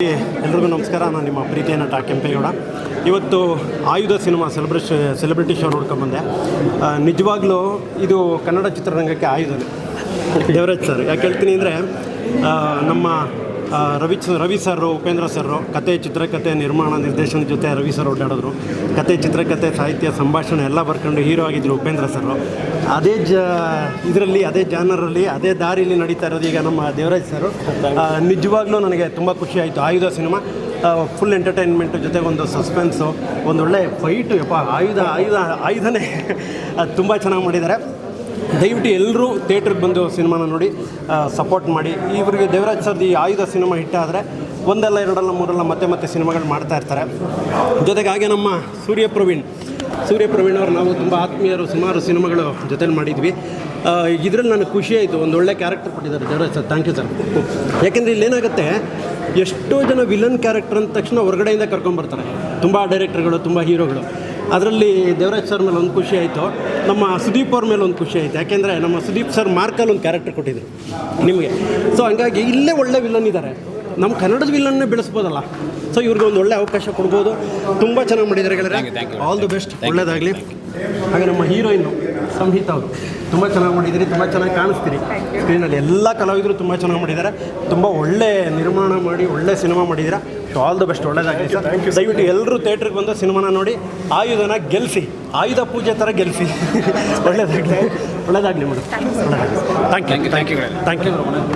ಎಲ್ರಿಗೂ ನಮಸ್ಕಾರ. ನಾನು ನಿಮ್ಮ ಪ್ರೀತಿಯ ನಟ ಕೆಂಪೇಗೌಡ. ಇವತ್ತು ಆಯುಧ ಸಿನಿಮಾ ಸೆಲೆಬ್ರಿಟಿ ಶೋ ನೋಡ್ಕೊಂಬಂದೆ. ನಿಜವಾಗ್ಲೂ ಇದು ಕನ್ನಡ ಚಿತ್ರರಂಗಕ್ಕೆ ಆಯುಧನೇ ದೇವರಾಜ್ ಸರ್. ಯಾಕೆ ಹೇಳ್ತೀನಿ ಅಂದರೆ ನಮ್ಮ ರವಿ ಸರ್, ಉಪೇಂದ್ರ ಸರ್ ಕತೆ, ಚಿತ್ರಕಥೆ, ನಿರ್ಮಾಣ, ನಿರ್ದೇಶನ ಜೊತೆ ರವಿ ಸರ್ ಓಡಾಡಿದ್ರು. ಕತೆ, ಚಿತ್ರಕಥೆ, ಸಾಹಿತ್ಯ, ಸಂಭಾಷಣೆ ಎಲ್ಲ ಬರ್ಕೊಂಡು ಹೀರೋ ಆಗಿದ್ದರು ಉಪೇಂದ್ರ ಸರ್. ಅದೇ ಇದರಲ್ಲಿ, ಅದೇ ಜಾನರಲ್ಲಿ, ಅದೇ ದಾರಿಯಲ್ಲಿ ನಡೀತಾ ಇರೋದು ಈಗ ನಮ್ಮ ದೇವರಾಜ್ ಸರ್. ನಿಜವಾಗ್ಲೂ ನನಗೆ ತುಂಬ ಖುಷಿ ಆಯಿತು. ಆಯುಧ ಸಿನಿಮಾ ಫುಲ್ ಎಂಟರ್ಟೈನ್ಮೆಂಟ್ ಜೊತೆಗೆ ಒಂದು ಸಸ್ಪೆನ್ಸು, ಒಂದೊಳ್ಳೆ ಫೈಟು. ಆಯುಧನೇ ಅದು ತುಂಬ ಚೆನ್ನಾಗಿ ಮಾಡಿದ್ದಾರೆ. ದಯವಿಟ್ಟು ಎಲ್ಲರೂ ಥಿಯೇಟ್ರಿಗೆ ಬಂದು ಸಿನಿಮಾನ ನೋಡಿ ಸಪೋರ್ಟ್ ಮಾಡಿ. ಇವರಿಗೆ ದೇವರಾಜ್ ಸರ್ದು ಈ ಆಯುಧ ಸಿನಿಮಾ ಹಿಟ್ಟಾದರೆ ಒಂದಲ್ಲ ಎರಡಲ್ಲ ಮೂರಲ್ಲ ಮತ್ತೆ ಸಿನಿಮಾಗಳು ಮಾಡ್ತಾ ಇರ್ತಾರೆ. ಜೊತೆಗೆ ಹಾಗೆ ನಮ್ಮ ಸೂರ್ಯ ಪ್ರವೀಣ್ ಅವರು ನಾವು ತುಂಬ ಆತ್ಮೀಯರು, ಸುಮಾರು ಸಿನಿಮಾಗಳು ಜೊತೆಲಿ ಮಾಡಿದ್ವಿ. ಇದರಲ್ಲಿ ನನಗೆ ಖುಷಿ ಆಯಿತು. ಒಂದೊಳ್ಳೆ ಕ್ಯಾರೆಕ್ಟರ್ ಕೊಟ್ಟಿದ್ದಾರೆ Devaraj sir. Thank you sir. ಯಾಕೆಂದರೆ ಇಲ್ಲೇನಾಗುತ್ತೆ, ಎಷ್ಟೋ ಜನ ವಿಲನ್ ಕ್ಯಾರೆಕ್ಟರ್ ಅಂದ ತಕ್ಷಣ ಹೊರಗಡೆಯಿಂದ ಕರ್ಕೊಂಬರ್ತಾರೆ ತುಂಬ ಡೈರೆಕ್ಟರ್ಗಳು, ತುಂಬ ಹೀರೋಗಳು. ಅದರಲ್ಲಿ ದೇವರಾಜ್ ಸರ್ ಮೇಲೆ ಒಂದು ಖುಷಿ ಆಯಿತು. ನಮ್ಮ ಸುದೀಪ್ ಅವ್ರ ಮೇಲೆ ಒಂದು ಖುಷಿ ಆಯಿತು. ಯಾಕೆಂದರೆ ನಮ್ಮ ಸುದೀಪ್ ಸರ್ ಮಾರ್ಕಲ್ಲಿ ಒಂದು ಕ್ಯಾರೆಕ್ಟರ್ ಕೊಟ್ಟಿದ್ರು ನಿಮಗೆ. ಸೊ ಹಂಗಾಗಿ ಇಲ್ಲೇ ಒಳ್ಳೆ ವಿಲನ್ ಇದ್ದಾರೆ. ನಮ್ಮ ಕನ್ನಡದ ವಿಲನ್ನೇ ಬೆಳೆಸ್ಬೋದಲ್ಲ. ಸೊ ಇವ್ರಿಗೆ ಒಂದು ಒಳ್ಳೆ ಅವಕಾಶ ಕೊಡ್ಬೋದು. ತುಂಬ ಚೆನ್ನಾಗಿ ಮಾಡಿದ್ದಾರೆ ಗೆಳೆಯರೆ. ಆಲ್ ದಿ ಬೆಸ್ಟ್, ಒಳ್ಳೆಯದಾಗಲಿ. ಹಾಗೆ ನಮ್ಮ ಹೀರೋಯಿನ್ನು ಸಂಹಿತಾ ಅವರು ತುಂಬ ಚೆನ್ನಾಗಿ ಮಾಡಿದ್ದೀರಿ, ತುಂಬ ಚೆನ್ನಾಗಿ ಕಾಣಿಸ್ತೀರಿ ಸ್ಕ್ರೀನಲ್ಲಿ. ಎಲ್ಲ ಕಲಾವಿದರು ತುಂಬ ಚೆನ್ನಾಗಿ ಮಾಡಿದ್ದಾರೆ. ತುಂಬ ಒಳ್ಳೆ ನಿರ್ಮಾಣ ಮಾಡಿ ಒಳ್ಳೆ ಸಿನಿಮಾ ಮಾಡಿದ್ದೀರಾ. ಸೊ ಆಲ್ ದ ಬೆಸ್ಟ್, ಒಳ್ಳೆಯದಾಗಲಿ ಸರ್. ದಯವಿಟ್ಟು ಎಲ್ಲರೂ ಥಿಯೇಟ್ರಿಗೆ ಬಂದು ಸಿನಿಮಾನ ನೋಡಿ ಆಯುಧನ ಗೆಲ್ಲಿಸಿ, ಆಯುಧ ಪೂಜೆ ಥರ ಗೆಲ್ಲಿಸಿ. ಒಳ್ಳೆಯದಾಗಲಿ ಮೇಡಮ್, ಒಳ್ಳೆಯದಾಗಲಿ. Thank you.